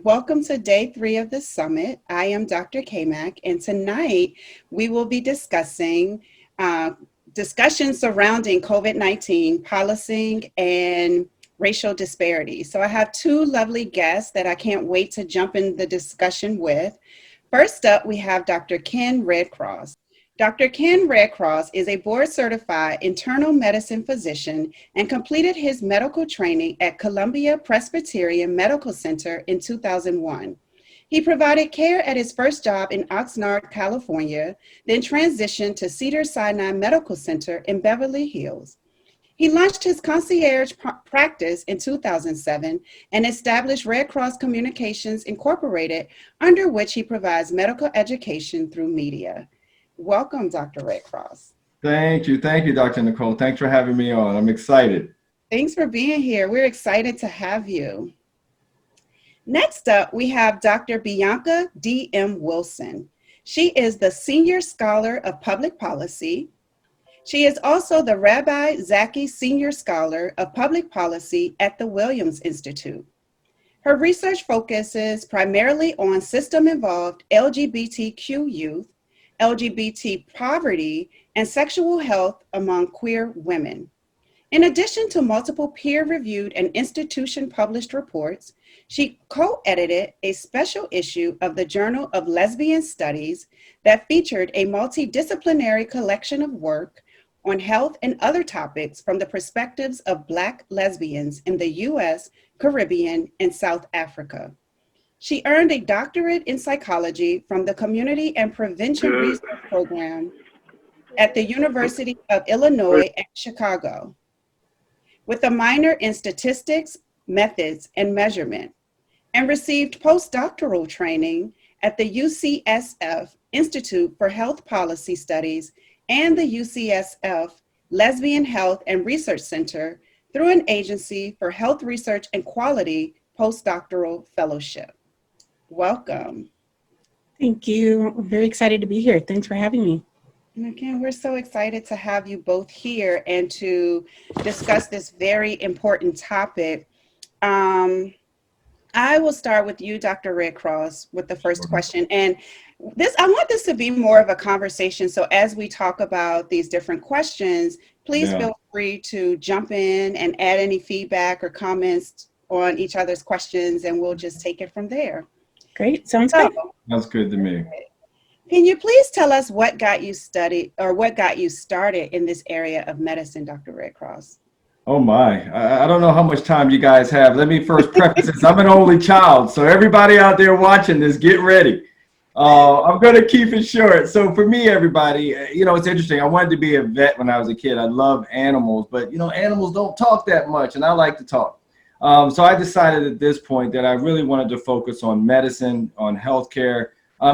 welcome to day 3 of the summit. I am Dr. Kamak, and tonight we will be discussing discussions surrounding COVID-19 policing and racial disparities. So I have 2 lovely guests that I can't wait to jump in the discussion with. First up, we have Dr. Ken Redcross. Dr. Ken Redcross is a board-certified internal medicine physician and completed his medical training at Columbia Presbyterian Medical Center in 2001. He provided care at his first job in Oxnard, California, then transitioned to Cedars-Sinai Medical Center in Beverly Hills. He launched his concierge practice in 2007 and established Redcross Communications Incorporated, under which he provides medical education through media. Welcome, Dr. Redcross. Thank you, Dr. Nicole. Thanks for having me on. I'm excited. Thanks for being here. We're excited to have you. Next up, we have Dr. Bianca D.M. Wilson. She is the Senior Scholar of Public Policy. She is also the Rabbi Zaki Senior Scholar of Public Policy at the Williams Institute. Her research focuses primarily on system-involved LGBTQ youth, LGBT poverty, and sexual health among queer women. In addition to multiple peer-reviewed and institution-published reports, she co-edited a special issue of the Journal of Lesbian Studies that featured a multidisciplinary collection of work on health and other topics from the perspectives of Black lesbians in the U.S., Caribbean, and South Africa. She earned a doctorate in psychology from the Community and Prevention Research Program at the University of Illinois at Chicago, with a minor in statistics, methods, and measurement, and received postdoctoral training at the UCSF Institute for Health Policy Studies and the UCSF Lesbian Health and Research Center through an Agency for Health Research and Quality postdoctoral fellowship. Welcome. Thank you. I'm very excited to be here. Thanks for having me. And again, we're so excited to have you both here and to discuss this very important topic. I will start with you, Dr. Redcross, with the first question. And I want this to be more of a conversation. So as we talk about these different questions, please feel free to jump in and add any feedback or comments on each other's questions, and we'll just take it from there. Great, sounds good. That's good to me. Can you please tell us what got you started in this area of medicine, Dr. Redcross? Oh my, I don't know how much time you guys have. Let me first preface this. I'm an only child, so everybody out there watching this, get ready. I'm going to keep it short. So for me, everybody, it's interesting. I wanted to be a vet when I was a kid. I love animals, but animals don't talk that much, and I like to talk. So I decided at this point that I really wanted to focus on medicine, on healthcare.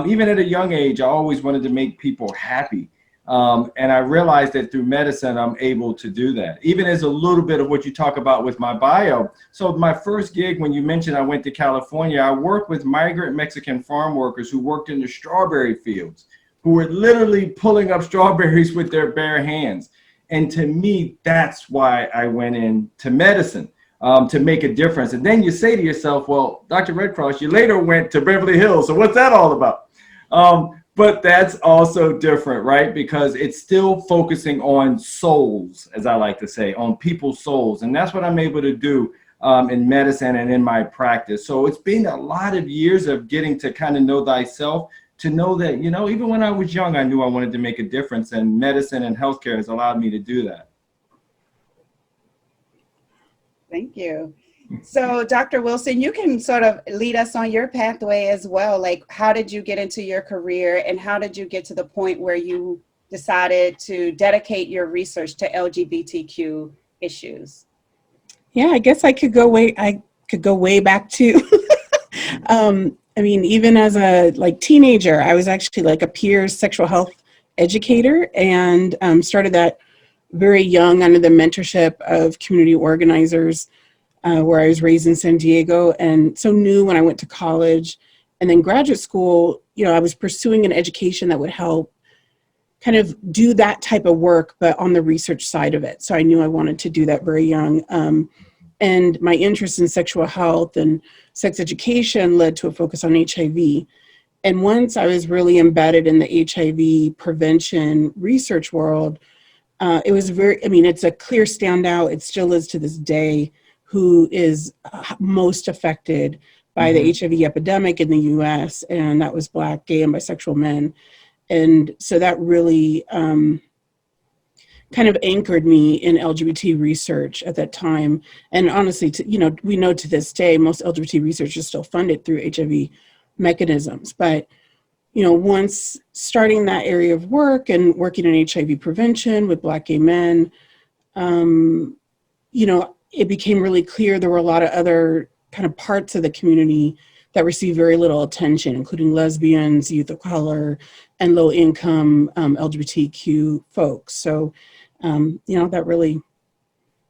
Even at a young age, I always wanted to make people happy. And I realized that through medicine, I'm able to do that. Even as a little bit of what you talk about with my bio. So my first gig, when you mentioned I went to California, I worked with migrant Mexican farm workers who worked in the strawberry fields, who were literally pulling up strawberries with their bare hands. And to me, that's why I went into medicine. To make a difference. And then you say to yourself, well, Dr. Redcross, you later went to Beverly Hills. So what's that all about? But that's also different, right? Because it's still focusing on souls, as I like to say, on people's souls. And that's what I'm able to do in medicine and in my practice. So it's been a lot of years of getting to kind of know thyself, to know that, even when I was young, I knew I wanted to make a difference, and medicine and healthcare has allowed me to do that. Thank you. So Dr. Wilson, you can sort of lead us on your pathway as well. Like, how did you get into your career, and how did you get to the point where you decided to dedicate your research to LGBTQ issues? Yeah, I guess I could go way back too. Even as a teenager, I was actually a peer sexual health educator, and started that very young under the mentorship of community organizers, where I was raised in San Diego, and so knew when I went to college and then graduate school, I was pursuing an education that would help kind of do that type of work, but on the research side of it. So I knew I wanted to do that very young. And my interest in sexual health and sex education led to a focus on HIV. And once I was really embedded in the HIV prevention research world, it was it's a clear standout. It still is to this day, who is most affected by the HIV epidemic in the US, and that was Black, gay, and bisexual men. And so that really kind of anchored me in LGBT research at that time. And honestly, we know to this day, most LGBT research is still funded through HIV mechanisms. But, once starting that area of work and working in HIV prevention with Black gay men, it became really clear there were a lot of other kind of parts of the community that receive very little attention, including lesbians, youth of color, and low income LGBTQ folks. So, that really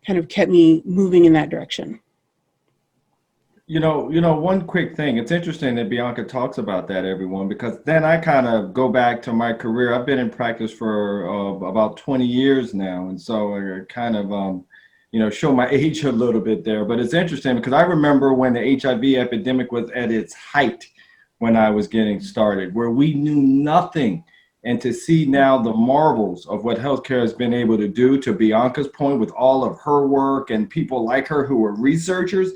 kind of kept me moving in that direction. One quick thing. It's interesting that Bianca talks about that, everyone, because then I kind of go back to my career. I've been in practice for about 20 years now. And so I kind of, show my age a little bit there. But it's interesting because I remember when the HIV epidemic was at its height when I was getting started, where we knew nothing. And to see now the marvels of what healthcare has been able to do, to Bianca's point, with all of her work and people like her who are researchers,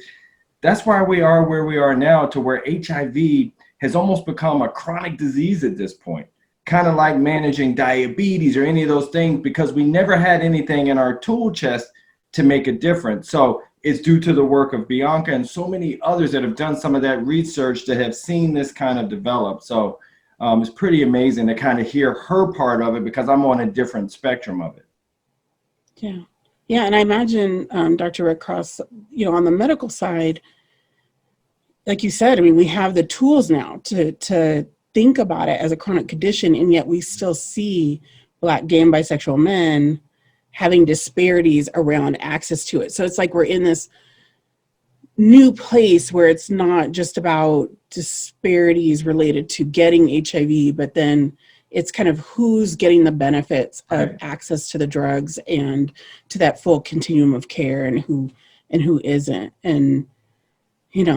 that's why we are where we are now, to where HIV has almost become a chronic disease at this point, kind of like managing diabetes or any of those things, because we never had anything in our tool chest to make a difference. So it's due to the work of Bianca and so many others that have done some of that research that have seen this kind of develop. So it's pretty amazing to kind of hear her part of it, because I'm on a different spectrum of it. Yeah. Yeah. And I imagine, Dr. Redcross, on the medical side, like you said, we have the tools now to think about it as a chronic condition, and yet we still see Black, gay, and bisexual men having disparities around access to it. So it's like we're in this new place where it's not just about disparities related to getting HIV, but then it's kind of who's getting the benefits of access to the drugs and to that full continuum of care, and who isn't. And,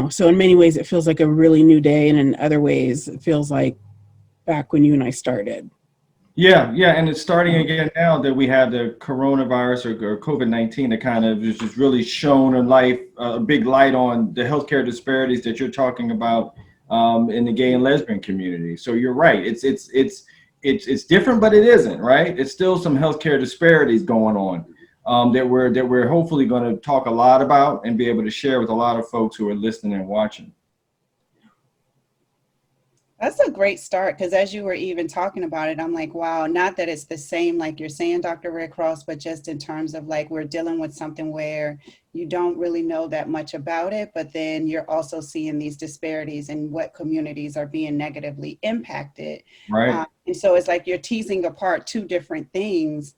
so in many ways it feels like a really new day, and in other ways it feels like back when you and I started. Yeah, and it's starting again now that we have the coronavirus or COVID-19 that kind of is just really shown a big light on the healthcare disparities that you're talking about in the gay and lesbian community. So you're right. It's different, but it isn't, right? It's still some healthcare disparities going on that we're hopefully going to talk a lot about and be able to share with a lot of folks who are listening and watching. That's a great start, because as you were even talking about it, I'm like, wow, not that it's the same like you're saying, Dr. Redcross, but just in terms of like we're dealing with something where you don't really know that much about it, but then you're also seeing these disparities in what communities are being negatively impacted. Right. And so it's like you're teasing apart two different things.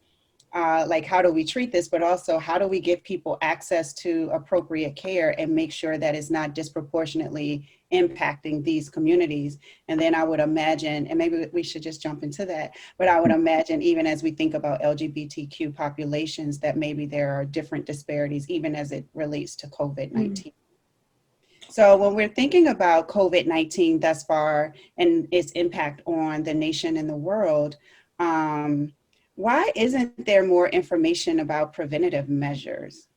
Like, how do we treat this, but also how do we give people access to appropriate care and make sure that it's not disproportionately impacting these communities. And then I would imagine, and maybe we should just jump into that, but I would imagine even as we think about LGBTQ populations, that maybe there are different disparities, even as it relates to COVID-19. So when we're thinking about COVID-19 thus far and its impact on the nation and the world, why isn't there more information about preventative measures?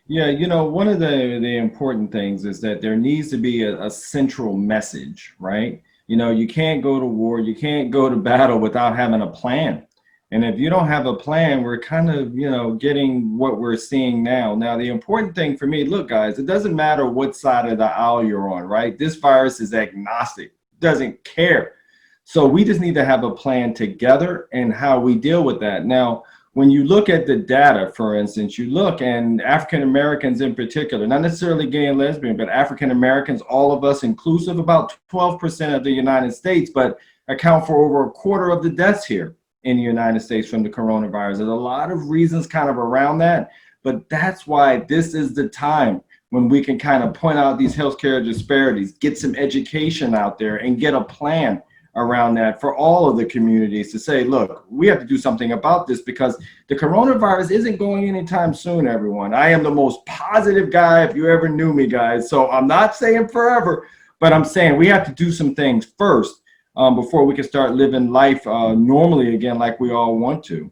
Yeah, one of the important things is that there needs to be a central message, right? You can't go to war, you can't go to battle without having a plan. And if you don't have a plan, we're kind of, getting what we're seeing now. Now, the important thing for me, look, guys, it doesn't matter what side of the aisle you're on, right? This virus is agnostic, doesn't care. So we just need to have a plan together and how we deal with that. Now, when you look at the data, for instance, you look, and African Americans in particular, not necessarily gay and lesbian, but African Americans, all of us inclusive, about 12% of the United States, but account for over a quarter of the deaths here in the United States from the coronavirus. There's a lot of reasons kind of around that, but that's why this is the time when we can kind of point out these healthcare disparities, get some education out there, and get a plan around that for all of the communities to say, look, we have to do something about this because the coronavirus isn't going anytime soon, everyone. I am the most positive guy if you ever knew me, guys. So I'm not saying forever, but I'm saying we have to do some things first before we can start living life normally again like we all want to.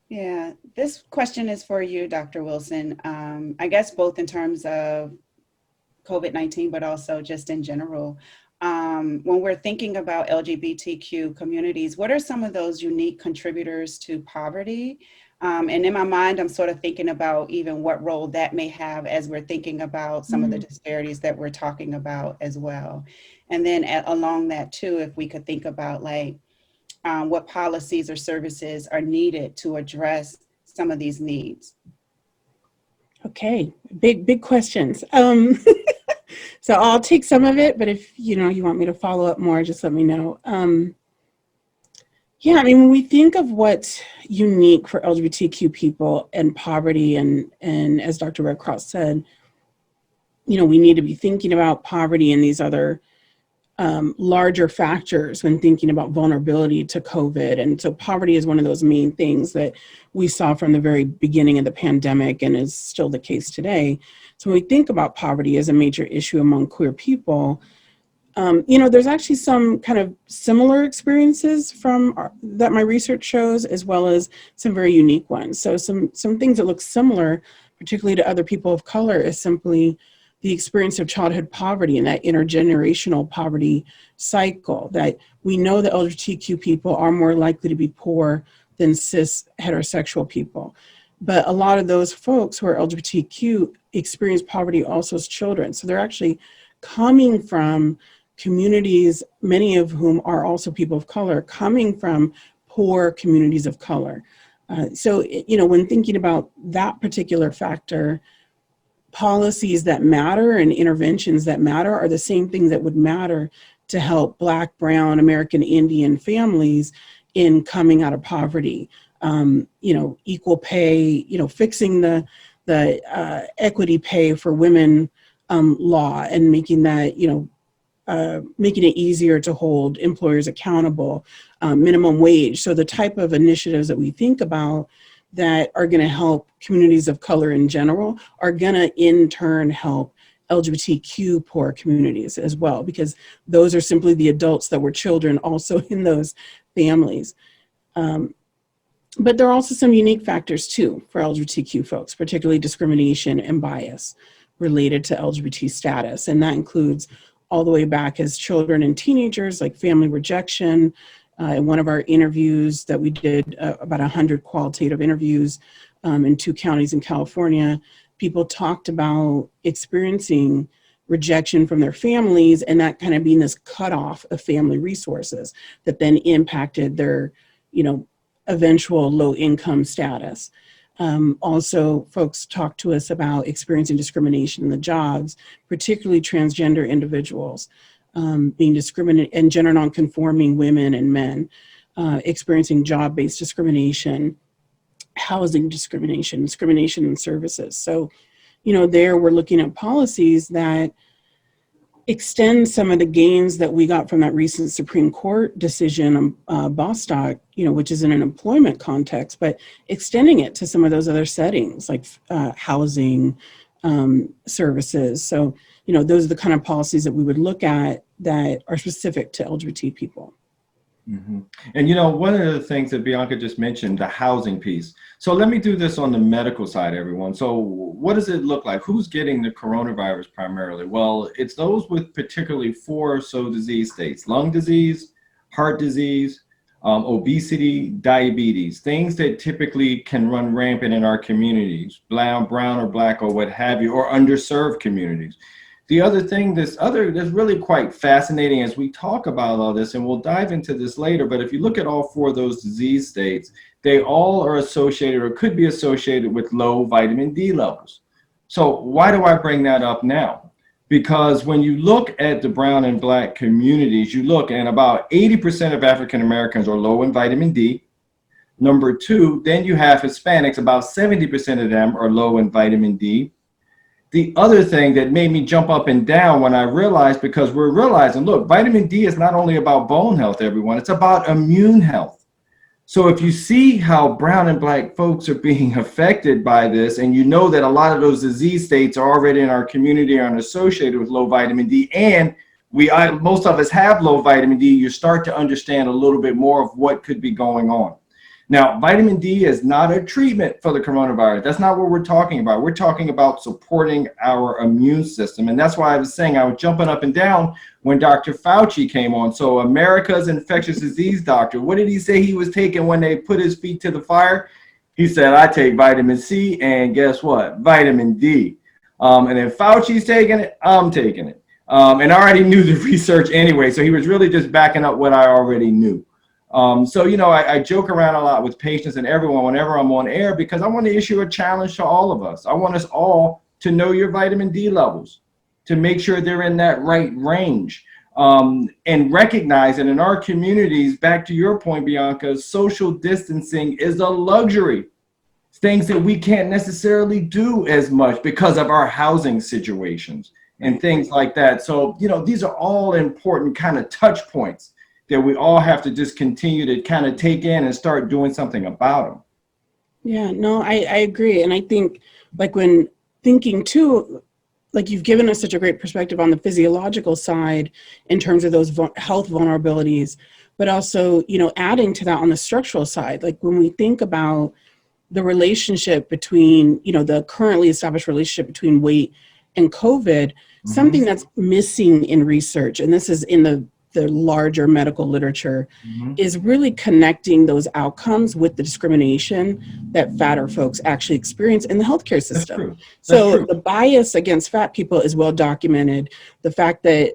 Yeah, this question is for you, Dr. Wilson. I guess both in terms of COVID-19, but also just in general. When we're thinking about LGBTQ communities, what are some of those unique contributors to poverty? And in my mind, I'm sort of thinking about even what role that may have as we're thinking about some of the disparities that we're talking about as well. And then along that too, if we could think about like what policies or services are needed to address some of these needs. Okay, big questions. So I'll take some of it, but if you want me to follow up more, just let me know. Yeah, I mean, when we think of what's unique for LGBTQ people and poverty, and as Dr. Redcross said, we need to be thinking about poverty and these other larger factors when thinking about vulnerability to COVID. And so poverty is one of those main things that we saw from the very beginning of the pandemic and is still the case today. So when we think about poverty as a major issue among queer people, there's actually some kind of similar experiences that my research shows, as well as some very unique ones. So some things that look similar, particularly to other people of color, is simply the experience of childhood poverty and that intergenerational poverty cycle, that we know that LGBTQ people are more likely to be poor than cis heterosexual people. But a lot of those folks who are LGBTQ experience poverty also as children. So they're actually coming from communities, many of whom are also people of color, coming from poor communities of color. So when thinking about that particular factor, policies that matter and interventions that matter are the same things that would matter to help Black, Brown, American Indian families in coming out of poverty. Equal pay, fixing the equity pay for women law and making that, making it easier to hold employers accountable, minimum wage. So the type of initiatives that we think about that are going to help communities of color in general are going to in turn help LGBTQ poor communities as well, because those are simply the adults that were children also in those families. But there are also some unique factors too for LGBTQ folks, particularly discrimination and bias related to LGBT status. And that includes all the way back as children and teenagers, like family rejection. In one of our interviews that we did, about 100 qualitative interviews in 2 counties in California, people talked about experiencing rejection from their families and that kind of being this cutoff of family resources that then impacted their, eventual low income status. Also, folks talked to us about experiencing discrimination in the jobs, particularly transgender individuals. Being discriminated, and gender nonconforming women and men, experiencing job-based discrimination, housing discrimination, discrimination in services. So, there we're looking at policies that extend some of the gains that we got from that recent Supreme Court decision, Bostock, which is in an employment context, but extending it to some of those other settings like housing, services. So, those are the kind of policies that we would look at that are specific to LGBT people. Mm-hmm. And one of the things that Bianca just mentioned, the housing piece. So let me do this on the medical side, everyone. So what does it look like? Who's getting the coronavirus primarily? Well, it's those with particularly 4 or so disease states: lung disease, heart disease, obesity, diabetes, things that typically can run rampant in our communities, brown or Black or what have you, or underserved communities. The other thing that's really quite fascinating as we talk about all this, and we'll dive into this later, but if you look at all 4 of those disease states, they all are associated or could be associated with low vitamin D levels. So why do I bring that up now? Because when you look at the brown and Black communities, you look and about 80% of African Americans are low in vitamin D. Number 2, then you have Hispanics, about 70% of them are low in vitamin D. the other thing that made me jump up and down when I realized, because we're realizing, look, vitamin D is not only about bone health, everyone, it's about immune health. So if you see how brown and black folks are being affected by this, and you know that a lot of those disease states are already in our community and associated with low vitamin D, and most of us have low vitamin D, you start to understand a little bit more of what could be going on. Now, vitamin D is not a treatment for the coronavirus. That's not what we're talking about. We're talking about supporting our immune system. And that's why I was saying I was jumping up and down when Dr. Fauci came on. So America's infectious disease doctor, what did he say he was taking when they put his feet to the fire? He said, I take vitamin C and guess what? Vitamin D. And then Fauci's taking it, I'm taking it. And I already knew the research anyway. So he was really just backing up what I already knew. So, you know, I joke around a lot with patients and everyone whenever I'm on air, because I want to issue a challenge to all of us. I want us all to know your vitamin D levels, to make sure they're in that right range, and recognize that in our communities, back to your point, Bianca, social distancing is a luxury. Things that we can't necessarily do as much because of our housing situations and things like that. So, you know, these are all important kind of touch points that we all have to just continue to kind of take in and start doing something about them. Yeah, no, I agree. And I think, like, when thinking too, like, you've given us such a great perspective on the physiological side in terms of those health vulnerabilities, but also, you know, adding to that on the structural side, like when we think about the relationship between, you know, the currently established relationship between weight and COVID, something that's missing in research, and this is in the larger medical literature, is really connecting those outcomes with the discrimination that fatter folks actually experience in the healthcare system. So the bias against fat people is well documented. The fact that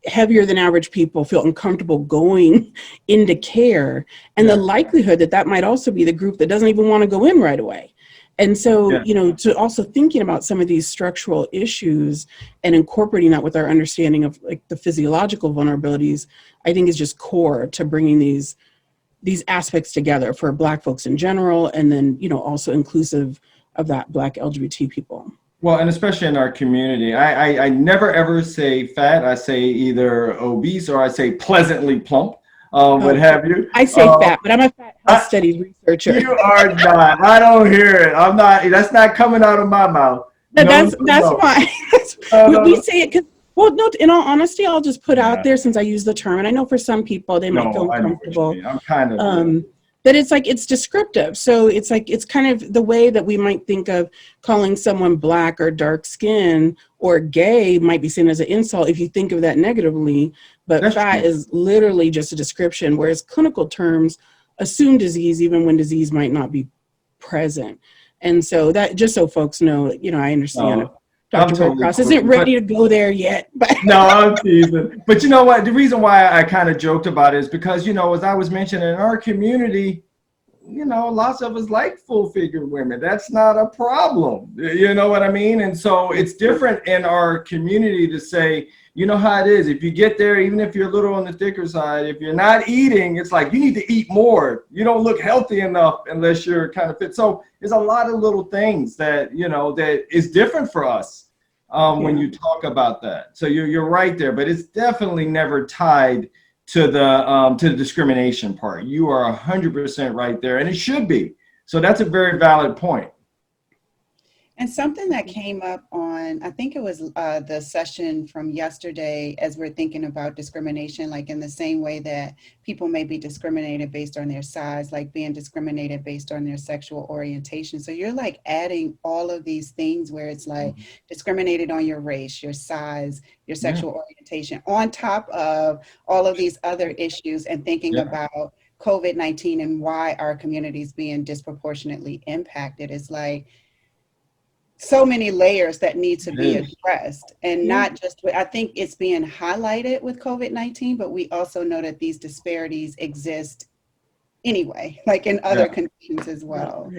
heavier than average people feel uncomfortable going into care, and the likelihood that that might also be the group that doesn't even want to go in right away. And so, you know, to also thinking about some of these structural issues and incorporating that with our understanding of like the physiological vulnerabilities, I think is just core to bringing these aspects together for Black folks in general, and then, you know, also inclusive of that Black LGBT people. Well, and especially in our community, I never ever say fat. I say either obese or I say pleasantly plump. What have you? I say fat, but I'm a fat health studies researcher. You are not. I don't hear it. I'm not. That's not coming out of my mouth. That's fine. We say it because, well, no, in all honesty, I'll just put out there, since I use the term, and I know for some people they might feel uncomfortable. I'm kind of. But it's like, it's descriptive. So it's like, it's kind of the way that we might think of calling someone Black or dark skin or gay might be seen as an insult if you think of that negatively. But fat is literally just a description, whereas clinical terms assume disease even when disease might not be present. And so that, just so folks know, you know, I understand Dr. Redcross isn't ready to go there yet. But no, I'm teasing. But you know what? The reason why I kind of joked about it is because, you know, as I was mentioning, in our community, you know, lots of us like full-figured women. That's not a problem. You know what I mean? And so it's different in our community to say, you know how it is. If you get there, even if you're a little on the thicker side, if you're not eating, it's like you need to eat more. You don't look healthy enough unless you're kind of fit. So there's a lot of little things that, you know, that is different for us when you talk about that. So you're right there, but it's definitely never tied to the discrimination part. You are 100% right there, and it should be. So that's a very valid point. And something that came up on, I think it was the session from yesterday, as we're thinking about discrimination, like in the same way that people may be discriminated based on their size, like being discriminated based on their sexual orientation. So you're like adding all of these things where it's like discriminated on your race, your size, your sexual orientation, on top of all of these other issues, and thinking about COVID-19 and why our community is being disproportionately impacted. It's like, so many layers that need to be addressed, and not just, I think it's being highlighted with COVID-19, but we also know that these disparities exist anyway, like in other conditions as well.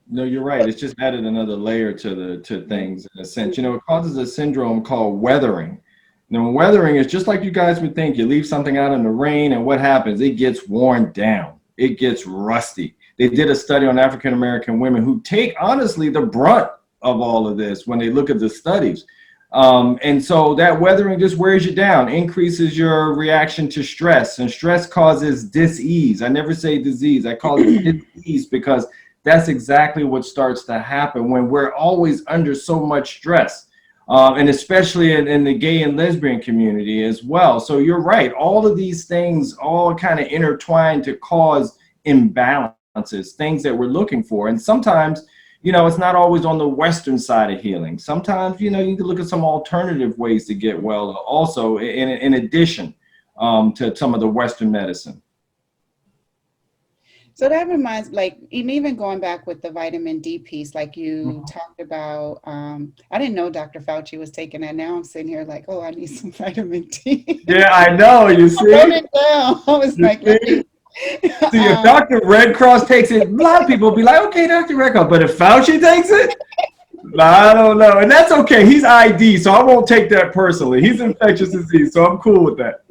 No, you're right. It's just added another layer to things in a sense. You know, it causes a syndrome called weathering. Now, weathering is just like you guys would think. You leave something out in the rain, and what happens? It gets worn down. It gets rusty. They did a study on African-American women who take, honestly, the brunt of all of this when they look at the studies. And so that weathering just wears you down, increases your reaction to stress, and stress causes dis-ease. I never say disease, I call it dis-ease, because that's exactly what starts to happen when we're always under so much stress. And especially in the gay and lesbian community as well. So you're right, all of these things all kind of intertwine to cause imbalances, things that we're looking for. And sometimes, you know, it's not always on the Western side of healing. Sometimes, you know, you can look at some alternative ways to get well also in addition to some of the Western medicine. So that reminds, like, even going back with the vitamin D piece, like you talked about, I didn't know Dr. Fauci was taking that. Now I'm sitting here like, oh, I need some vitamin D. Yeah, I know, you see? I wrote it down. I was like, let me. See, if Dr. Redcross takes it, a lot of people will be like, okay, Dr. Redcross, but if Fauci takes it, I don't know. And that's okay. He's ID, so I won't take that personally. He's infectious disease, so I'm cool with that.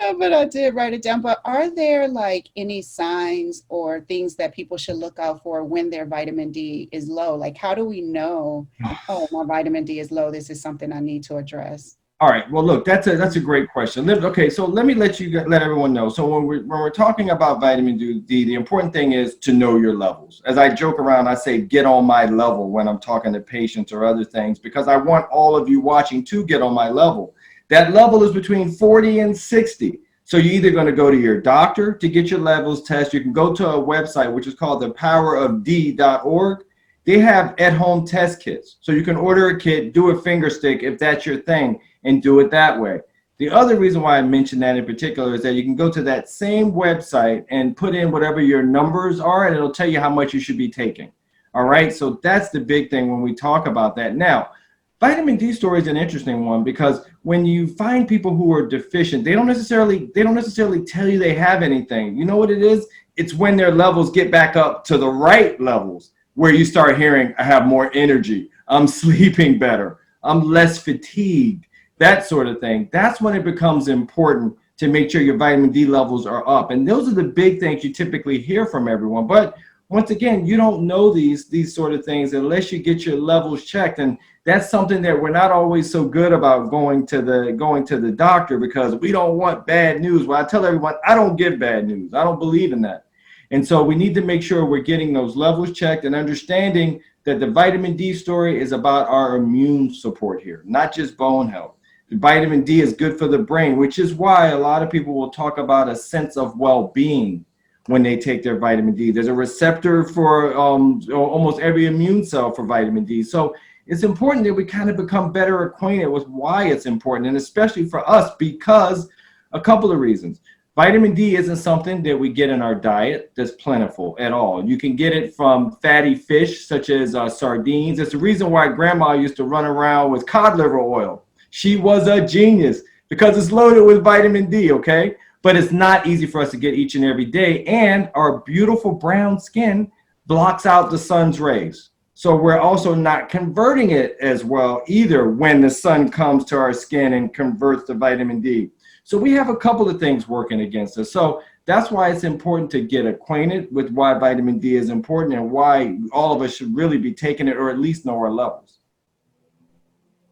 Yeah, but I did write it down. But are there like any signs or things that people should look out for when their vitamin D is low? Like, how do we know, oh, my vitamin D is low, this is something I need to address? All right. Well, look, that's a great question. Okay, so let me let everyone know. So when we're talking about vitamin D, the important thing is to know your levels. As I joke around, I say get on my level when I'm talking to patients or other things, because I want all of you watching to get on my level. That level is between 40 and 60. So you're either going to go to your doctor to get your levels tested. You can go to a website, which is called thepowerofd.org. They have at-home test kits. So you can order a kit, do a finger stick if that's your thing, and do it that way. The other reason why I mentioned that in particular is that you can go to that same website and put in whatever your numbers are, and it'll tell you how much you should be taking. All right, so that's the big thing when we talk about that. Now, vitamin D story is an interesting one, because when you find people who are deficient, they don't necessarily tell you they have anything. You know what it is? It's when their levels get back up to the right levels where you start hearing, I have more energy, I'm sleeping better, I'm less fatigued, that sort of thing. That's when it becomes important to make sure your vitamin D levels are up. And those are the big things you typically hear from everyone. But once again, you don't know these sort of things unless you get your levels checked. And that's something that we're not always so good about going to the doctor, because we don't want bad news. Well, I tell everyone, I don't give bad news. I don't believe in that. And so we need to make sure we're getting those levels checked and understanding that the vitamin D story is about our immune support here, not just bone health. The vitamin D is good for the brain, which is why a lot of people will talk about a sense of well-being when they take their vitamin D. There's a receptor for almost every immune cell for vitamin D. So it's important that we kind of become better acquainted with why it's important, and especially for us, because a couple of reasons. Vitamin D isn't something that we get in our diet that's plentiful at all. You can get it from fatty fish, such as sardines. It's the reason why grandma used to run around with cod liver oil. She was a genius, because it's loaded with vitamin D, okay? But it's not easy for us to get each and every day. And our beautiful brown skin blocks out the sun's rays. So we're also not converting it as well either when the sun comes to our skin and converts the vitamin D. So we have a couple of things working against us. So that's why it's important to get acquainted with why vitamin D is important and why all of us should really be taking it, or at least know our levels.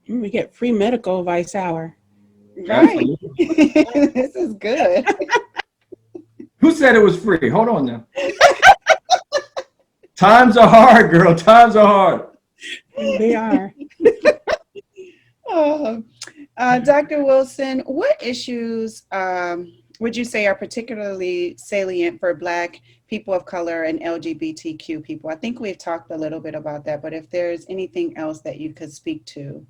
We get free medical advice hour. Right. This is good. Who said it was free? Hold on now. Times are hard, girl. Times are hard. They are. Dr. Wilson, what issues would you say are particularly salient for Black people of color and LGBTQ people? I think we've talked a little bit about that, but if there's anything else that you could speak to.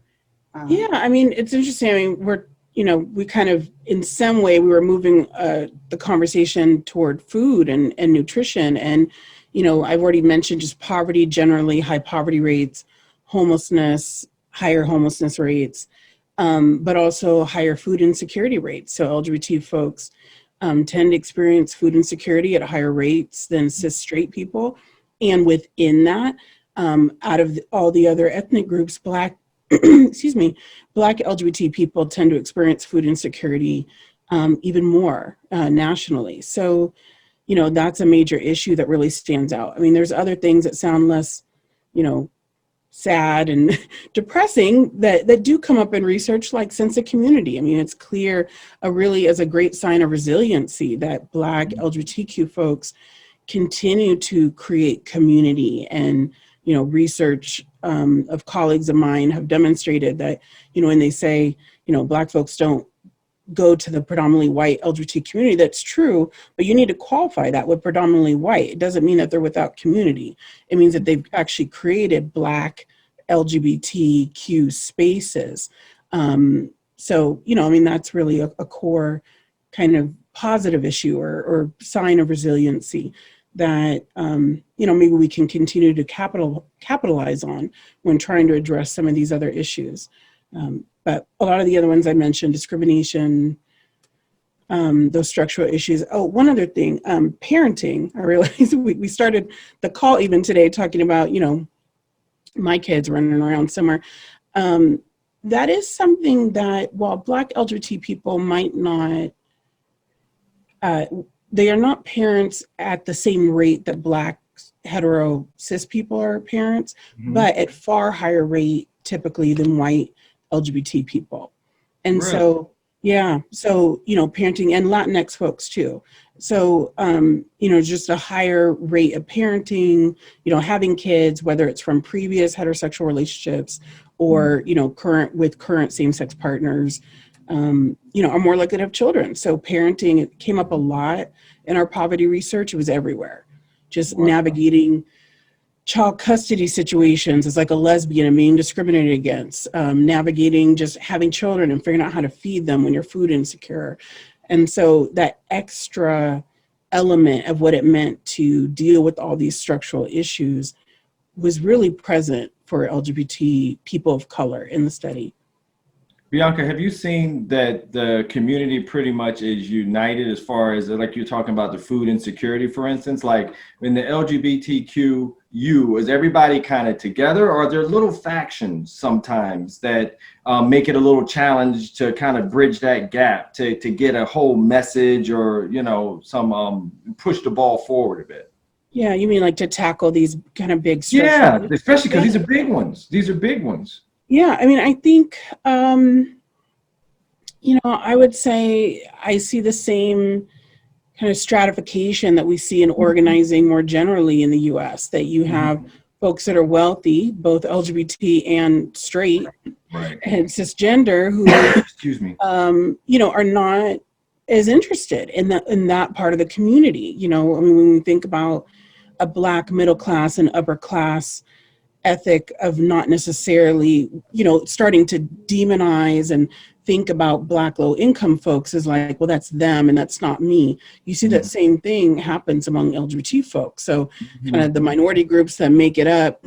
Yeah, I mean, it's interesting. I mean, we kind of, in some way, we were moving the conversation toward food and nutrition. And, I've already mentioned just poverty generally, high poverty rates, homelessness, higher homelessness rates, but also higher food insecurity rates. So LGBT folks tend to experience food insecurity at higher rates than cis straight people. And within that, out of all the other ethnic groups, Black LGBT people tend to experience food insecurity even more nationally. So, that's a major issue that really stands out. I mean, there's other things that sound less, sad and depressing that do come up in research, like sense of community. I mean, it's clear really as a great sign of resiliency that Black LGBTQ folks continue to create community. And, research of colleagues of mine have demonstrated that, when they say, Black folks don't go to the predominantly white LGBT community, that's true, but you need to qualify that with predominantly white. It doesn't mean that they're without community. It means that they've actually created Black LGBTQ spaces. So, that's really a core kind of positive issue or sign of resiliency that, maybe we can continue to capitalize on when trying to address some of these other issues. But a lot of the other ones I mentioned, discrimination, those structural issues. Oh, one other thing, parenting. I realized we started the call even today talking about, my kids running around somewhere. That is something that while Black LGBT people might not, they are not parents at the same rate that Black hetero cis people are parents, but at far higher rate typically than white LGBT people. And really? So, yeah. So, parenting and Latinx folks too. So, just a higher rate of parenting, having kids, whether it's from previous heterosexual relationships or, current same-sex partners, are more likely to have children. So parenting, it came up a lot in our poverty research. It was everywhere. Just navigating child custody situations as like a lesbian and being discriminated against, navigating just having children and figuring out how to feed them when you're food insecure. And so that extra element of what it meant to deal with all these structural issues was really present for LGBT people of color in the study. Bianca, have you seen that the community pretty much is united as far as, like you're talking about the food insecurity, for instance, like in the LGBTQ, is everybody kind of together, or are there little factions sometimes that make it a little challenge to kind of bridge that gap to get a whole message or, some push the ball forward a bit? Yeah, you mean like to tackle these kind of big structural issues? Especially because these are big ones. These are big ones. Yeah, I mean, I think, I would say I see the same kind of stratification that we see in organizing more generally in the US, that you have folks that are wealthy, both LGBT and straight, right, and cisgender who, excuse me, are not as interested in that part of the community. When we think about a Black middle class and upper class ethic of not necessarily, starting to demonize and think about Black low income folks as like, well, that's them and that's not me. You see that same thing happens among LGBT folks. So kind of the minority groups that make it up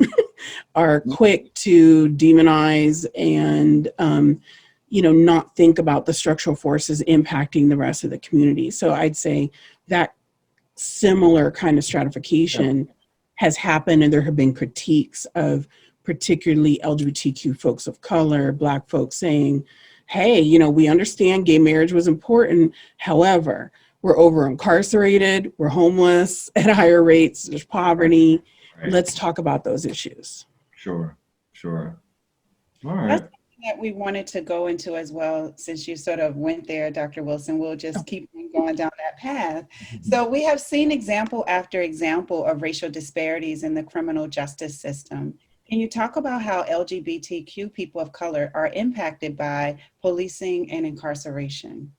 are quick to demonize and, not think about the structural forces impacting the rest of the community. So I'd say that similar kind of stratification has happened, and there have been critiques of particularly LGBTQ folks of color, Black folks saying, hey, we understand gay marriage was important. However, we're over incarcerated, we're homeless at higher rates, there's poverty. Right. Let's talk about those issues. Sure. All right. That we wanted to go into as well, since you sort of went there, Dr. Wilson, we'll just keep going down that path. So we have seen example after example of racial disparities in the criminal justice system. Can you talk about how LGBTQ people of color are impacted by policing and incarceration?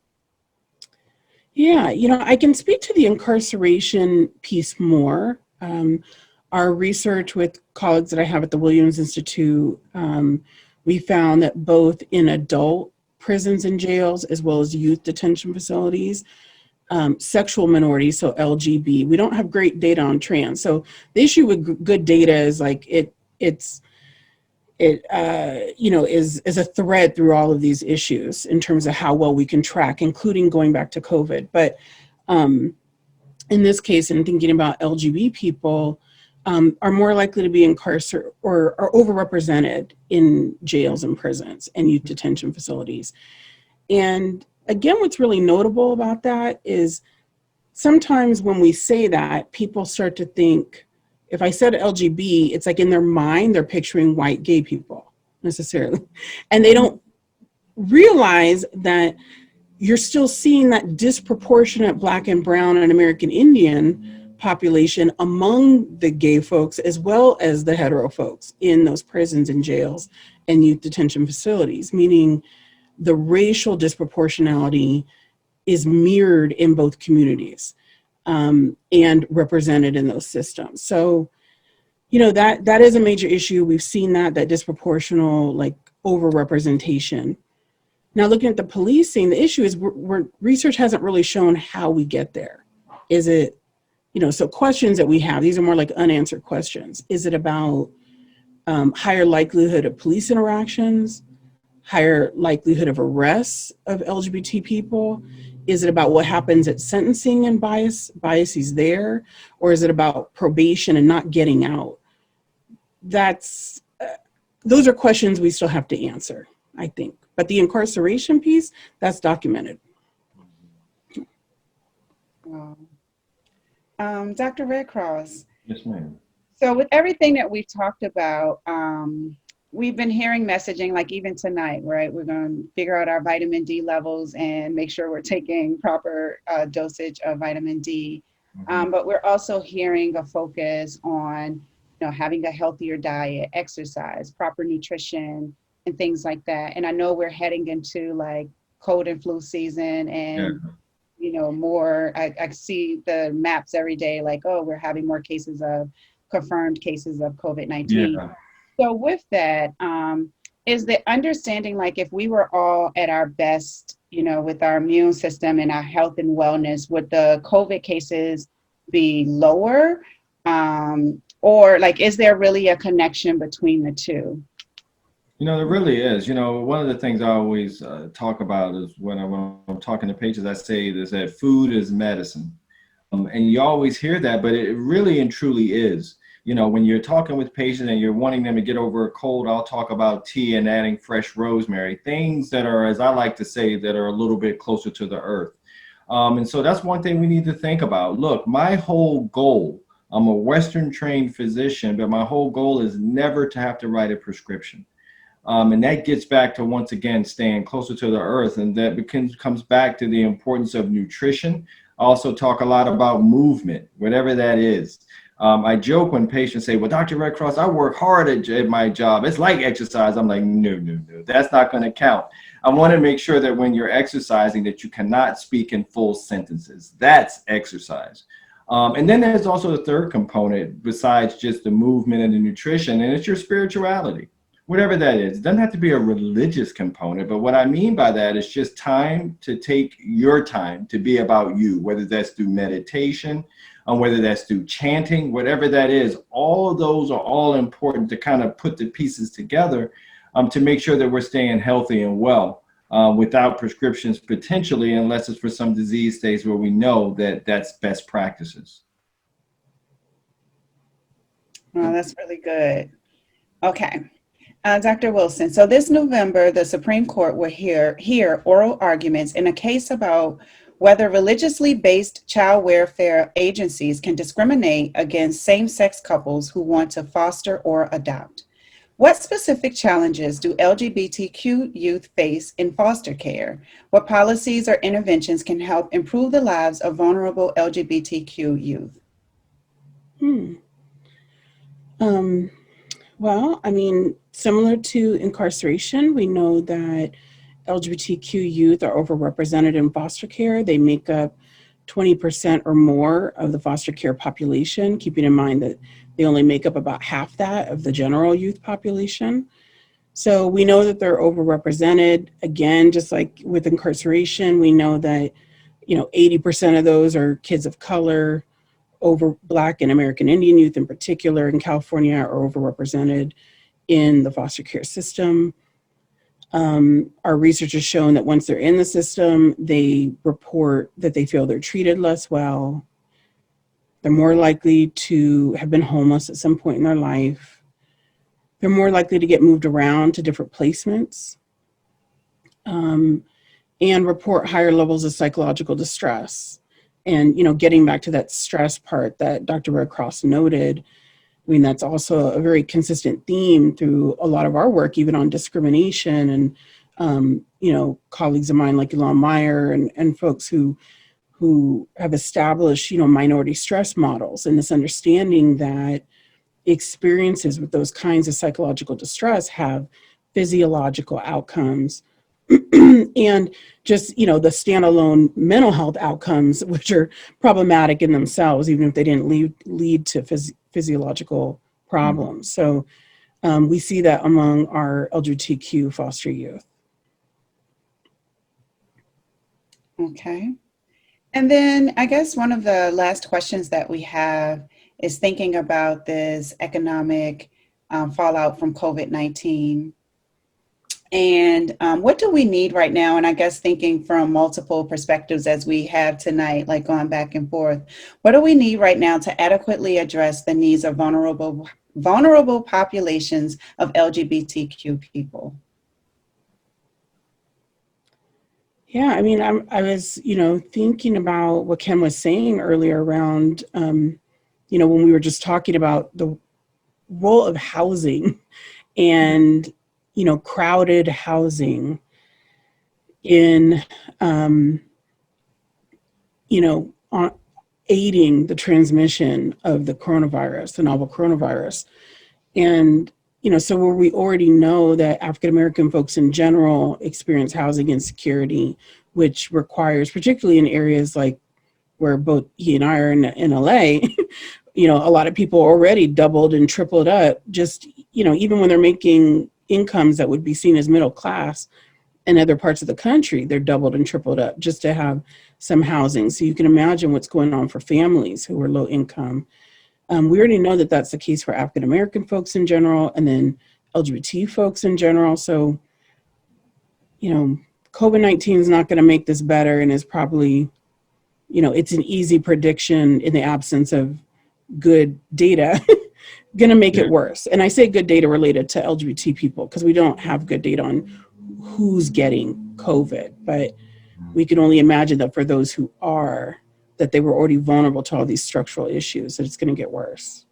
Yeah, I can speak to the incarceration piece more. Our research with colleagues that I have at the Williams Institute, we found that both in adult prisons and jails, as well as youth detention facilities, sexual minorities, so LGB, we don't have great data on trans. So the issue with good data is like is a thread through all of these issues in terms of how well we can track, including going back to COVID. But in this case, in thinking about LGB people, are more likely to be incarcerated or are overrepresented in jails and prisons and youth detention facilities. And again, what's really notable about that is sometimes when we say that, people start to think if I said LGB, it's like in their mind, they're picturing white gay people necessarily. And they don't realize that you're still seeing that disproportionate Black and Brown and American Indian population among the gay folks, as well as the hetero folks in those prisons and jails and youth detention facilities, meaning the racial disproportionality is mirrored in both communities and represented in those systems. So, you know, that is a major issue. We've seen that disproportional, like, overrepresentation. Now, looking at the policing, the issue is research hasn't really shown how we get there. Is it, you know, so questions that we have, these are more like unanswered questions. Is it about higher likelihood of police interactions, higher likelihood of arrests of LGBT people? Is it about what happens at sentencing and biases there? Or is it about probation and not getting out? Those are questions we still have to answer, I think. But the incarceration piece, that's documented. Wow. Dr. Redcross. Yes, ma'am. So with everything that we've talked about, we've been hearing messaging, like even tonight, right? We're going to figure out our vitamin D levels and make sure we're taking proper dosage of vitamin D. But we're also hearing a focus on, you know, having a healthier diet, exercise, proper nutrition, and things like that. And I know we're heading into like cold and flu season and, you know, more, I see the maps every day, like, oh, we're having more confirmed cases of COVID-19. Yeah. So with that, is the understanding, like, if we were all at our best, you know, with our immune system and our health and wellness, would the COVID cases be lower? Or like, is there really a connection between the two? You know, there really is. You know, one of the things I always talk about is when I'm talking to patients, I say is that food is medicine. And you always hear that, but it really and truly is. You know, when you're talking with patients and you're wanting them to get over a cold, I'll talk about tea and adding fresh rosemary, things that are, as I like to say, that are a little bit closer to the earth. And so that's one thing we need to think about. Look, my whole goal, I'm a Western trained physician, but my whole goal is never to have to write a prescription. And that gets back to, once again, staying closer to the earth. And that comes back to the importance of nutrition. I also talk a lot about movement, whatever that is. I joke when patients say, well, Dr. Redcross, I work hard at my job. It's like exercise. I'm like, no, that's not going to count. I want to make sure that when you're exercising that you cannot speak in full sentences. That's exercise. And then there's also the third component besides just the movement and the nutrition, and it's your spirituality, whatever that is. It doesn't have to be a religious component, but what I mean by that is just time to take your time to be about you, whether that's through meditation, whether that's through chanting, whatever that is. All of those are all important to kind of put the pieces together to make sure that we're staying healthy and well without prescriptions potentially, unless it's for some disease states where we know that that's best practices. Oh, that's really good. Okay. Dr. Wilson, so this November, the Supreme Court will hear oral arguments in a case about whether religiously based child welfare agencies can discriminate against same-sex couples who want to foster or adopt. What specific challenges do LGBTQ youth face in foster care? What policies or interventions can help improve the lives of vulnerable LGBTQ youth? Well, I mean, similar to incarceration, we know that LGBTQ youth are overrepresented in foster care. They make up 20% or more of the foster care population, keeping in mind that they only make up about half that of the general youth population. So we know that they're overrepresented. Again, just like with incarceration, we know that, 80% of those are kids of color. Over Black and American Indian youth in particular in California are overrepresented in the foster care system. Our research has shown that once they're in the system, they report that they feel they're treated less well. They're more likely to have been homeless at some point in their life. They're more likely to get moved around to different placements, and report higher levels of psychological distress. And, getting back to that stress part that Dr. Redcross noted, mean, that's also a very consistent theme through a lot of our work, even on discrimination. And, you know, colleagues of mine like Elon Meyer and folks who have established, you know, minority stress models, and this understanding that experiences with those kinds of psychological distress have physiological outcomes and just, you know, the standalone mental health outcomes, which are problematic in themselves, even if they didn't lead to physiological problems. So we see that among our LGBTQ foster youth. Okay. And then I guess one of the last questions that we have is thinking about this economic fallout from COVID-19. And what do we need right now? And I guess thinking from multiple perspectives as we have tonight, like going back and forth, what do we need right now to adequately address the needs of vulnerable populations of LGBTQ people? Yeah, I mean, I was, you know, thinking about what Ken was saying earlier around, you know, when we were just talking about the role of housing and, you know, crowded housing in, you know, aiding the transmission of the coronavirus, the novel coronavirus. And, you know, so where we already know that African-American folks in general experience housing insecurity, which requires, particularly in areas like where both he and I are in LA, you know, a lot of people already doubled and tripled up just, you know, even when they're making incomes that would be seen as middle class in other parts of the country, they're doubled and tripled up just to have some housing. So you can imagine what's going on for families who are low income. We already know that that's the case for African-American folks in general, and then LGBT folks in general. So, you know, COVID-19 is not going to make this better, and is probably, you know, it's an easy prediction in the absence of good data, going to make it worse. And I say good data related to LGBT people because we don't have good data on who's getting COVID, but we can only imagine that for those who are, that they were already vulnerable to all these structural issues, that it's going to get worse.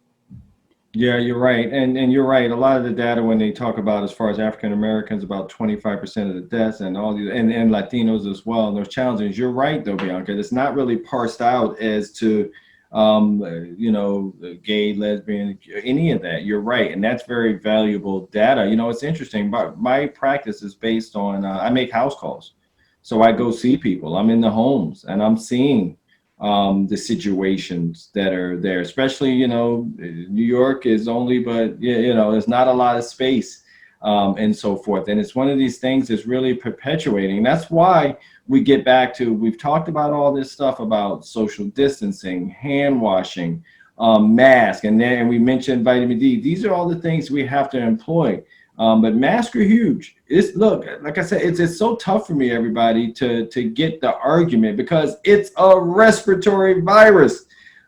Yeah, you're right. And you're right. A lot of the data when they talk about as far as African Americans, about 25% of the deaths and all these and Latinos as well, and those challenges. You're right though, Bianca. It's not really parsed out as to you know, gay, lesbian, any of that. You're right. And that's very valuable data. You know, it's interesting, but my practice is based on I make house calls. So I go see people. I'm in the homes and I'm seeing the situations that are there, especially, you know, New York is only, but you know, there's not a lot of space and so forth. And it's one of these things that's really perpetuating. That's why we get back to, we've talked about all this stuff about social distancing, hand washing, mask, and then we mentioned vitamin D. These are all the things we have to employ. But masks are huge. It's, look, like I said, it's so tough for me, everybody, to get the argument because it's a respiratory virus.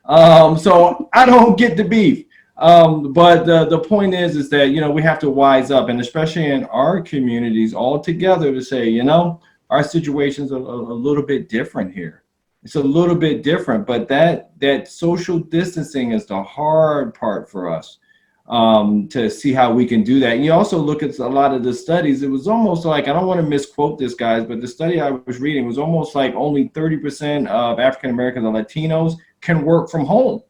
So I don't get the beef. But the point is that, you know, we have to wise up, and especially in our communities all together to say, you know, our situation's a little bit different here. It's a little bit different, but that social distancing is the hard part for us. To see how we can do that. And you also look at a lot of the studies, it was almost like, I don't want to misquote this, guys, but the study I was reading was almost like only 30% of African Americans and Latinos can work from home.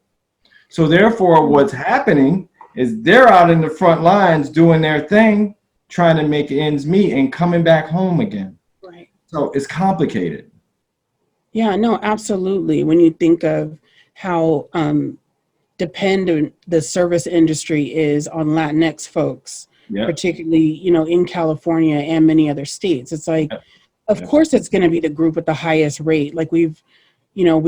So therefore, what's happening is they're out in the front lines doing their thing, trying to make ends meet and coming back home again. Right. So it's complicated. Yeah, no, absolutely. When you think of how dependent the service industry is on Latinx folks, particularly, you know, in California and many other states. It's like, of course, it's going to be the group with the highest rate. Like we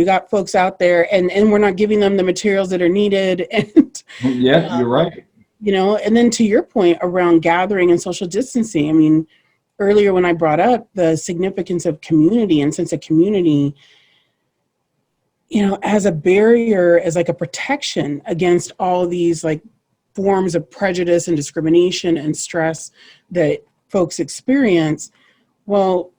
got folks out there and we're not giving them the materials that are needed. And you're right. You know, and then to your point around gathering and social distancing, I mean, earlier when I brought up the significance of community and sense of community, you know, as a barrier, as like a protection against all these like forms of prejudice and discrimination and stress that folks experience. Well,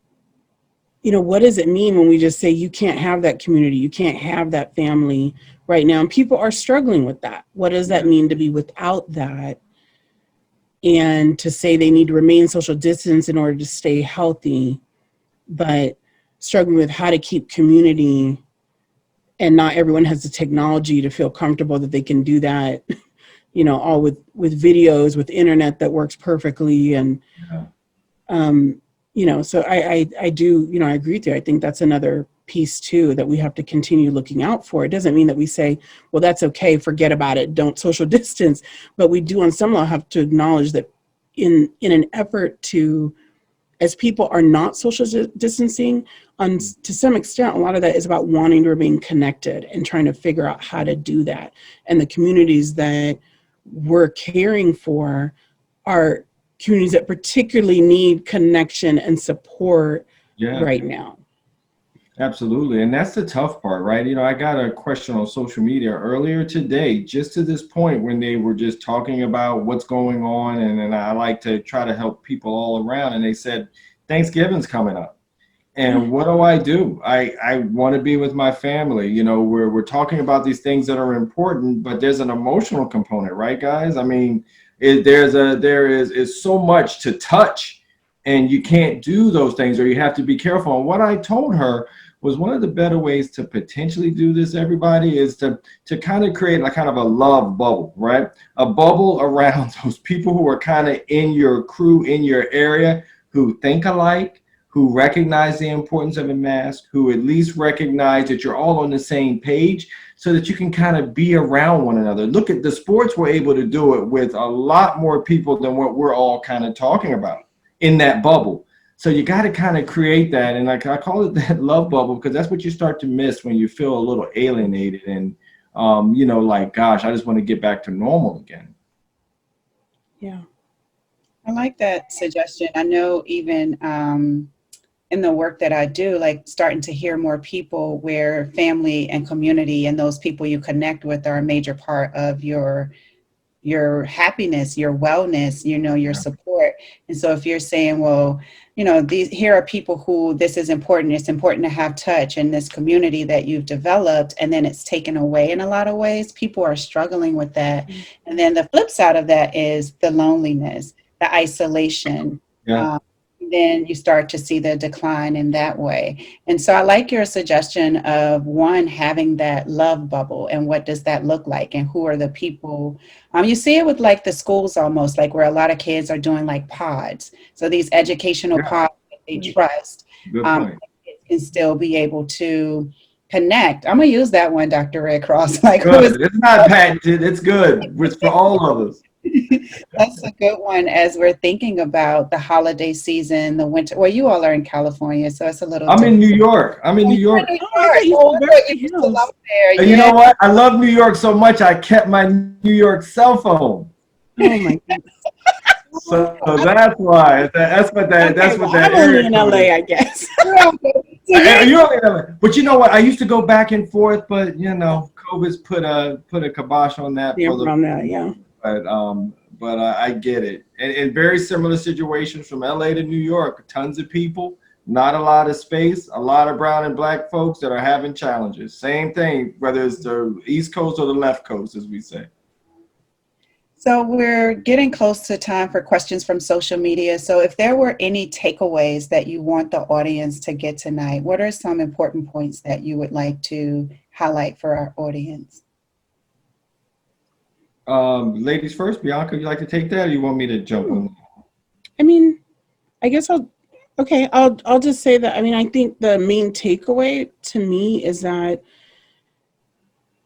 what does it mean when we just say you can't have that community, you can't have that family right now? And people are struggling with that. What does that mean to be without that? And to say they need to remain social distance in order to stay healthy, but struggling with how to keep community, and not everyone has the technology to feel comfortable that they can do that, all with videos, with internet that works perfectly. And, so I do, I agree with you. I think that's another piece too, that we have to continue looking out for. It doesn't mean that we say, well, that's okay, forget about it, don't social distance. But we do on some level have to acknowledge that in an effort to, as people are not social distancing, to some extent, a lot of that is about wanting to remain connected and trying to figure out how to do that. And the communities that we're caring for are communities that particularly need connection and support right now. Absolutely. And that's the tough part, right? I got a question on social media earlier today, just to this point, when they were just talking about what's going on. And I like to try to help people all around. And they said, Thanksgiving's coming up. And what do? I want to be with my family. We're talking about these things that are important, but there's an emotional component, right, guys? I mean, there is so much to touch, and you can't do those things, or you have to be careful. And what I told her was one of the better ways to potentially do this, everybody, is to kind of create a kind of a love bubble, right? A bubble around those people who are kind of in your crew, in your area, who think alike, who recognize the importance of a mask, who at least recognize that you're all on the same page, so that you can kind of be around one another. Look at the sports, were able to do it with a lot more people than what we're all kind of talking about in that bubble. So you got to kind of create that. And I call it that love bubble, because that's what you start to miss when you feel a little alienated and, gosh, I just want to get back to normal again. Yeah. I like that suggestion. I know even in the work that I do, starting to hear more people where family and community and those people you connect with are a major part of your happiness, your wellness, your support. And so if you're saying, well, here are people who this is important, it's important to have touch in this community that you've developed, and then it's taken away in a lot of ways, people are struggling with that. Mm-hmm. And then the flip side of that is the loneliness, the isolation. Then you start to see the decline in that way. And so I like your suggestion of having that love bubble, and what does that look like, and who are the people? You see it with the schools, almost where a lot of kids are doing pods. So these educational pods that they trust can still be able to connect. I'm gonna use that one, Dr. Redcross. It's not patented, it's good. It's for all of us. That's a good one as we're thinking about the holiday season, the winter. Well, you all are in California, so it's a little I'm different. in New York. You know what? I love New York so much, I kept my New York cell phone. Oh my goodness. So that's why. That's what that I'm only in LA, I guess. You're only in LA. But you know what? I used to go back and forth, but COVID's put a kibosh on that. But I get it. And very similar situations from LA to New York. Tons of people, not a lot of space, a lot of brown and black folks that are having challenges. Same thing, whether it's the East Coast or the left coast, as we say. So we're getting close to time for questions from social media. So if there were any takeaways that you want the audience to get tonight, what are some important points that you would like to highlight for our audience? Ladies first. Bianca, you like to take that, or you want me to jump on? I mean, I guess I'll just say that. I mean, I think the main takeaway to me is that,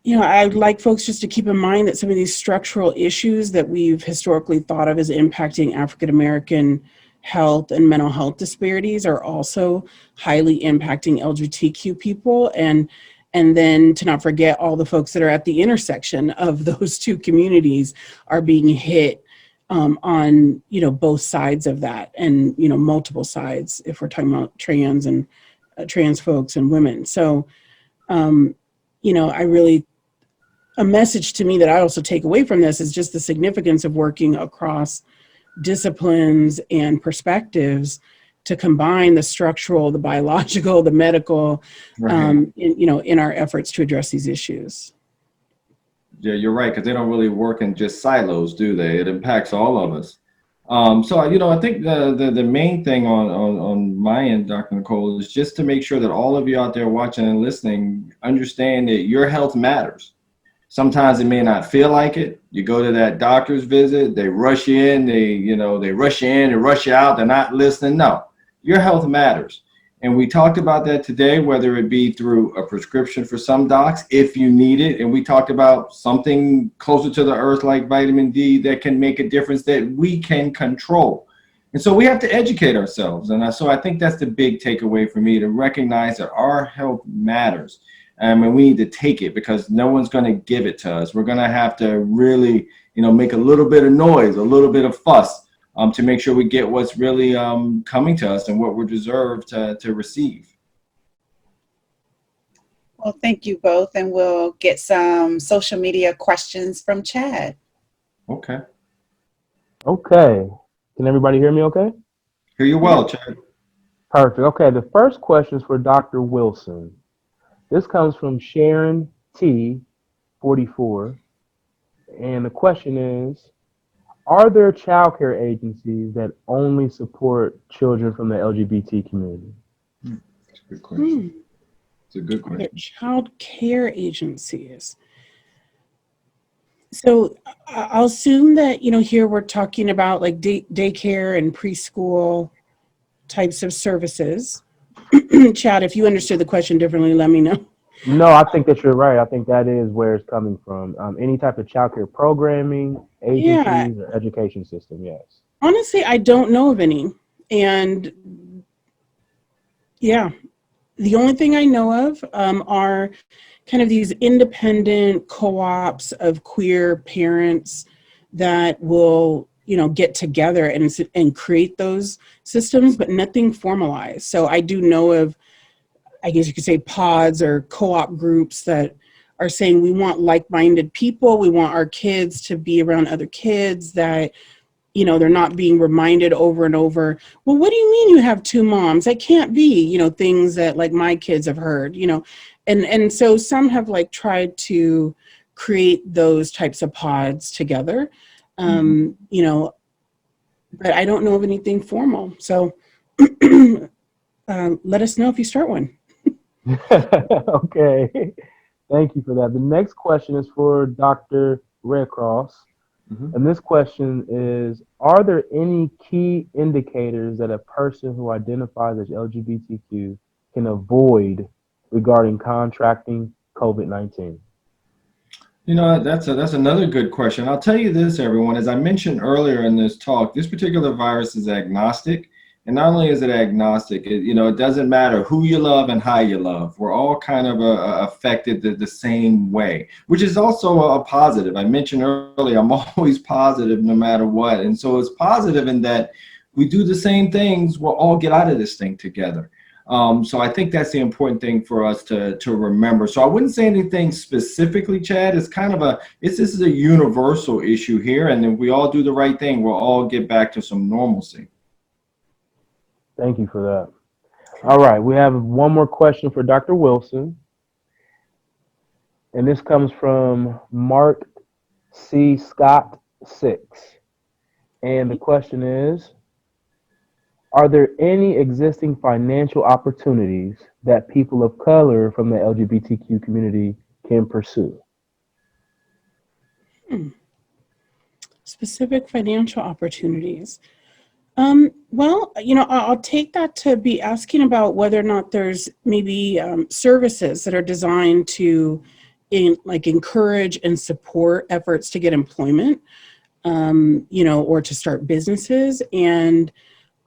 I'd like folks just to keep in mind that some of these structural issues that we've historically thought of as impacting African-American health and mental health disparities are also highly impacting LGBTQ people. And then to not forget all the folks that are at the intersection of those two communities are being hit on, both sides of that, and, multiple sides, if we're talking about trans and trans folks and women. So, a message to me that I also take away from this is just the significance of working across disciplines and perspectives to combine the structural, the biological, the medical, Right. in our efforts to address these issues. Yeah, you're right, because they don't really work in just silos, do they? It impacts all of us. So, I think the main thing on my end, Dr. Nicole, is just to make sure that all of you out there watching and listening understand that your health matters. Sometimes it may not feel like it. You go to that doctor's visit, they rush you in, they rush you in and rush you out. They're not listening. No, your health matters. And we talked about that today, whether it be through a prescription for some docs, if you need it. And we talked about something closer to the earth like vitamin D that can make a difference that we can control. And so we have to educate ourselves. And so I think that's the big takeaway for me, to recognize that our health matters. And we need to take it, because no one's going to give it to us. We're going to have to really, make a little bit of noise, a little bit of fuss, to make sure we get what's really coming to us and what we deserve to receive. Well, thank you both. And we'll get some social media questions from Chad. Okay. Okay. Can everybody hear me okay? Hear you well, Chad. Perfect. Okay, the first question is for Dr. Wilson. This comes from Sharon T, 44. And the question is, are there childcare agencies that only support children from the LGBT community? That's a good question. It's a good question. Child care agencies. So I'll assume that, here we're talking about like daycare and preschool types of services. Chad, if you understood the question differently, let me know. No, I think that you're right. I think that is where it's coming from. Any type of childcare programming, agencies, or education system, yes. Honestly, I don't know of any. And yeah, the only thing I know of are kind of these independent co-ops of queer parents that will, get together and create those systems, but nothing formalized. So I do know of, I guess you could say, pods or co-op groups that are saying we want like-minded people. We want our kids to be around other kids that, they're not being reminded over and over. Well, what do you mean you have two moms? That can't be, things that like my kids have heard, and so some have like tried to create those types of pods together, but I don't know of anything formal. So let us know if you start one. Okay, thank you for that. The next question is for Dr. Redcross. And this question is, are there any key indicators that a person who identifies as LGBTQ can avoid regarding contracting COVID-19? That's another good question. I'll tell you this, everyone. As I mentioned earlier in this talk, this particular virus is agnostic. And not only is it agnostic, it doesn't matter who you love and how you love. We're all kind of affected the same way, which is also a positive. I mentioned earlier, I'm always positive no matter what. And so it's positive in that we do the same things. We'll all get out of this thing together. So I think that's the important thing for us to remember. So I wouldn't say anything specifically, Chad. It's kind of this is a universal issue here. And if we all do the right thing, we'll all get back to some normalcy. Thank you for that. All right, we have one more question for Dr. Wilson. And this comes from Mark C. Scott 6. And the question is, are there any existing financial opportunities that people of color from the LGBTQ community can pursue? Specific financial opportunities. Well, I'll take that to be asking about whether or not there's maybe services that are designed to encourage and support efforts to get employment, or to start businesses. And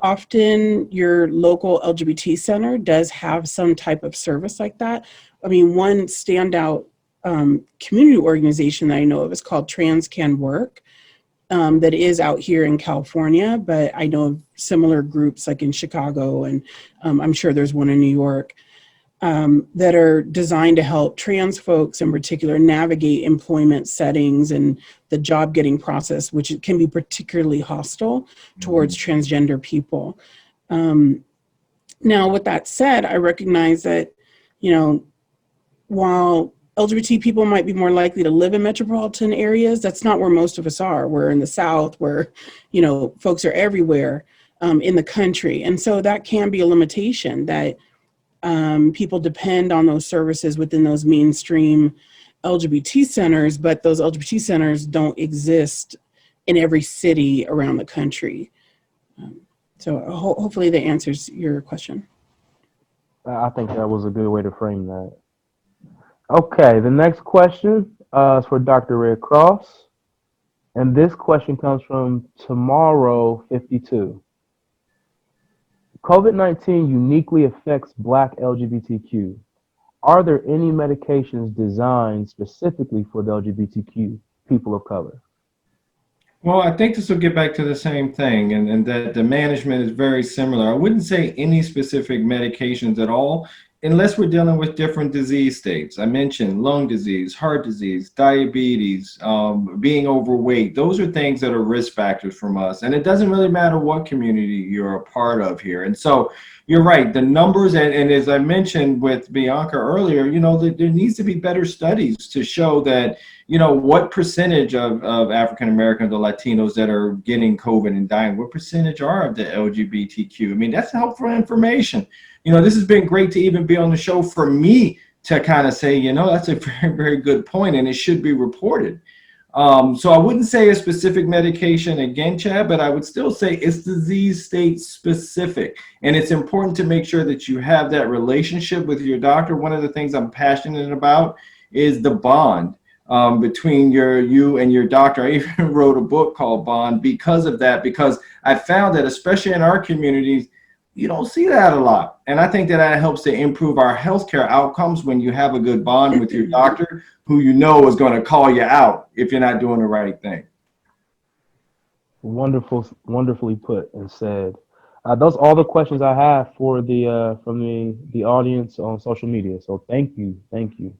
often your local LGBT center does have some type of service like that. I mean, one standout community organization that I know of is called Trans Can Work. That is out here in California, but I know of similar groups like in Chicago, and I'm sure there's one in New York, that are designed to help trans folks in particular navigate employment settings and the job getting process, which can be particularly hostile towards transgender people. Now, with that said, I recognize that, while LGBT people might be more likely to live in metropolitan areas, that's not where most of us are. We're in the South, where, folks are everywhere in the country. And so that can be a limitation, that people depend on those services within those mainstream LGBT centers, but those LGBT centers don't exist in every city around the country. So hopefully that answers your question. I think that was a good way to frame that. Okay, the next question is for Dr. Redcross. And this question comes from Tomorrow52. COVID-19 uniquely affects Black LGBTQ. Are there any medications designed specifically for the LGBTQ people of color? Well, I think this will get back to the same thing, and that the management is very similar. I wouldn't say any specific medications at all, unless we're dealing with different disease states. I mentioned lung disease, heart disease, diabetes, being overweight. Those are things that are risk factors from us. And it doesn't really matter what community you're a part of here. And so you're right, the numbers, and as I mentioned with Bianca earlier, there needs to be better studies to show that, what percentage of African Americans or Latinos that are getting COVID and dying, what percentage are of the LGBTQ? I mean, that's helpful information. This has been great to even be on the show for me to kind of say, that's a very, very good point, and it should be reported. So I wouldn't say a specific medication again, Chad, but I would still say it's disease state specific. And it's important to make sure that you have that relationship with your doctor. One of the things I'm passionate about is the bond between you and your doctor. I even wrote a book called Bond because of that, because I found that especially in our communities, you don't see that a lot. And I think that helps to improve our healthcare outcomes when you have a good bond with your doctor who is going to call you out if you're not doing the right thing. Wonderfully put and said. Those are all the questions I have for from the audience on social media. So thank you. Thank you.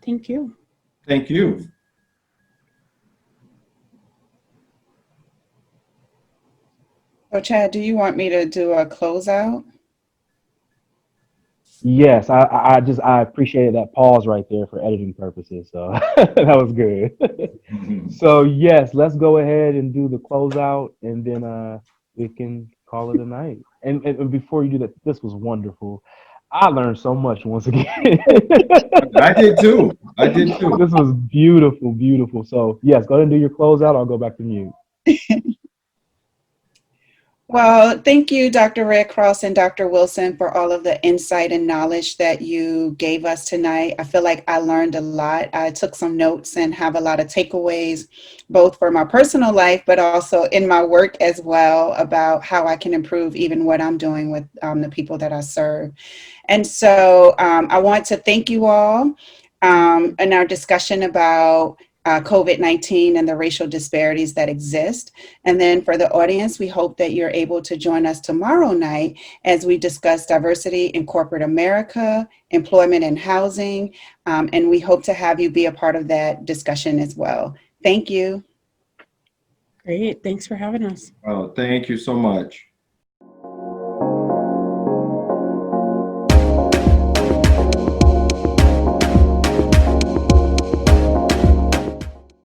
Thank you. So Chad, do you want me to do a closeout? Yes, I appreciated that pause right there for editing purposes. So that was good. So yes, let's go ahead and do the closeout, and then we can call it a night. And before you do that, this was wonderful. I learned so much once again. I did too. This was beautiful. So yes, go ahead and do your closeout. I'll go back to mute. Well, thank you, Dr. Redcross and Dr. Wilson, for all of the insight and knowledge that you gave us tonight. I feel like I learned a lot. I took some notes and have a lot of takeaways, both for my personal life, but also in my work as well, about how I can improve even what I'm doing with the people that I serve. And so I want to thank you all in our discussion about COVID-19 and the racial disparities that exist. And then for the audience, we hope that you're able to join us tomorrow night as we discuss diversity in corporate America, employment and housing. And we hope to have you be a part of that discussion as well. Thank you. Great. Thanks for having us. Oh, thank you so much.